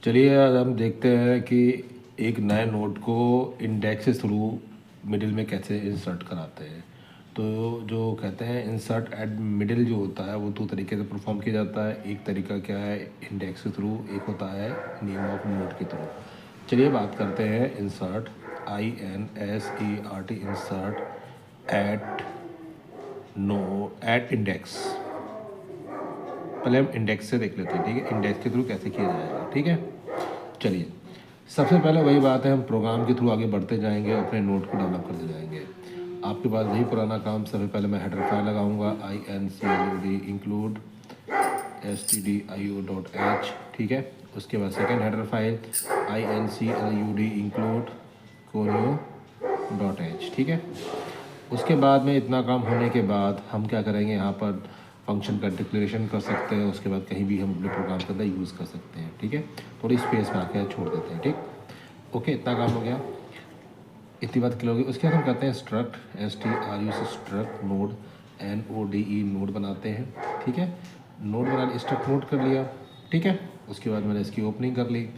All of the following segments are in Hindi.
चलिए आज हम देखते हैं कि एक नए नोट को इंडेक्स के थ्रू मिडिल में कैसे इंसर्ट कराते हैं। तो जो कहते हैं इंसर्ट एट मिडिल जो होता है वो दो तरीके से परफॉर्म किया जाता है। एक तरीका क्या है इंडेक्स के थ्रू, एक होता है नेम ऑफ नोट के थ्रू। चलिए बात करते हैं insert INSERT insert at index. पहले हम इंडेक्स से देख लेते हैं, ठीक है, इंडेक्स के थ्रू कैसे किया जाएगा। ठीक है, चलिए सबसे पहले वही बात है, हम प्रोग्राम के थ्रू आगे बढ़ते जाएंगे, अपने नोट को डेवलप करते जाएंगे। आपके पास वही पुराना काम, सबसे पहले मैं हेडर फाइल लगाऊंगा INCLUD इंक्लूड stdio.h। ठीक है, उसके बाद second header file INCLUD include conio.h। ठीक है, उसके बाद में इतना काम होने के बाद हम क्या करेंगे, यहाँ पर फंक्शन का डिक्लेरेशन कर सकते हैं। उसके बाद कहीं भी हम अपने प्रोग्राम के अंदर यूज़ कर सकते हैं। ठीक है, थोड़ी स्पेस में आके छोड़ देते हैं। ठीक, ओके, इतना काम हो गया, इतनी बात क्लियर होगी। उसके बाद हम करते हैं struct struct node NODE node बनाते हैं। ठीक है, नोड बना स्ट्रक्ट नोड कर लिया। ठीक है, उसके बाद मैंने इसकी ओपनिंग कर ली।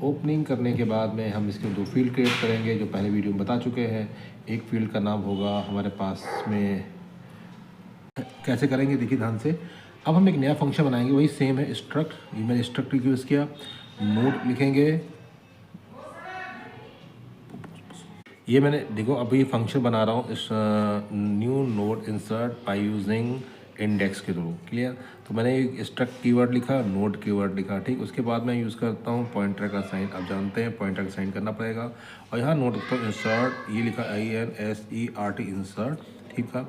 ओपनिंग करने के बाद में हम इसके दो फील्ड क्रिएट करेंगे जो पहले वीडियो में बता चुके हैं। एक फील्ड का नाम होगा हमारे पास में, कैसे करेंगे देखिए ध्यान से। अब हम एक नया फंक्शन बनाएंगे, वही सेम है स्ट्रक्ट, ये मैंने स्ट्रक्ट यूज़ किया। नोड लिखेंगे, ये मैंने देखो अभी फंक्शन बना रहा हूँ इस new node insert by using index के थ्रू। क्लियर, तो मैंने एक स्ट्रक्ट कीवर्ड लिखा, नोड कीवर्ड लिखा। ठीक, उसके बाद मैं यूज़ करता हूँ पॉइंटर का साइन। आप जानते हैं पॉइंटर का साइन करना पड़ेगा। और यहाँ नोड पर इंसर्ट ये लिखा INSERT इंसर्ट। ठीक है,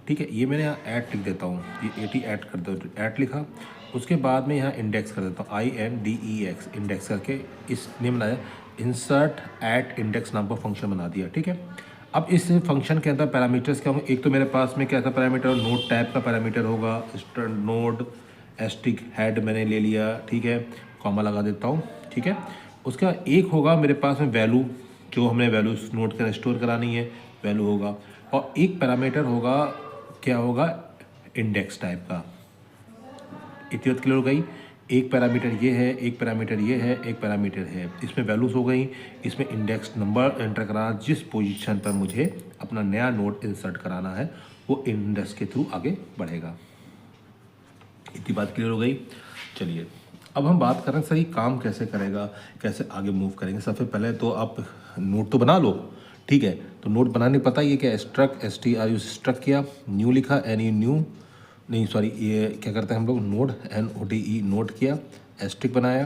ठीक है, ये मैंने यहाँ ऐड लिख देता हूँ, ये 80 ऐड कर दो, ऐड लिखा। उसके बाद में यहाँ इंडेक्स कर देता हूँ INDEX इंडेक्स करके इसने बनाया इंसर्ट एट इंडेक्स नाम का फंक्शन बना दिया। ठीक है, अब इस फंक्शन के अंदर पैरामीटर्स क्या होंगे, एक तो मेरे पास में कैसा पैरामीटर, नोड टाइप का पैरामीटर होगा, नोड एस्टिक हेड मैंने ले लिया। ठीक है, कॉमा लगा देता हूँ। ठीक है, उसका एक होगा मेरे पास में वैल्यू, जो हमने वैल्यू नोट कर स्टोर करानी है, वैल्यू होगा। और एक पैरामीटर होगा, क्या होगा, इंडेक्स टाइप का। इतनी बात क्लियर हो गई। एक पैरामीटर ये है, एक पैरामीटर ये है, एक पैरामीटर है, इसमें वैल्यूज़ हो गई। इसमें इंडेक्स नंबर एंटर कराना, जिस पोजीशन पर मुझे अपना नया नोड इंसर्ट कराना है वो इंडेक्स के थ्रू आगे बढ़ेगा। इतनी बात क्लियर हो गई। चलिए अब हम बात करें सही काम कैसे करेगा, कैसे आगे मूव करेंगे। सबसे पहले तो आप नोट तो बना लो। ठीक है, तो नोट बनाने पता ही है क्या, स्ट्रक्ट स्ट्रक्ट किया, न्यू लिखा न्यू, नहीं सॉरी, ये क्या करते हैं हम लोग, नोड NODE नोट किया, एस्ट्रिक बनाया।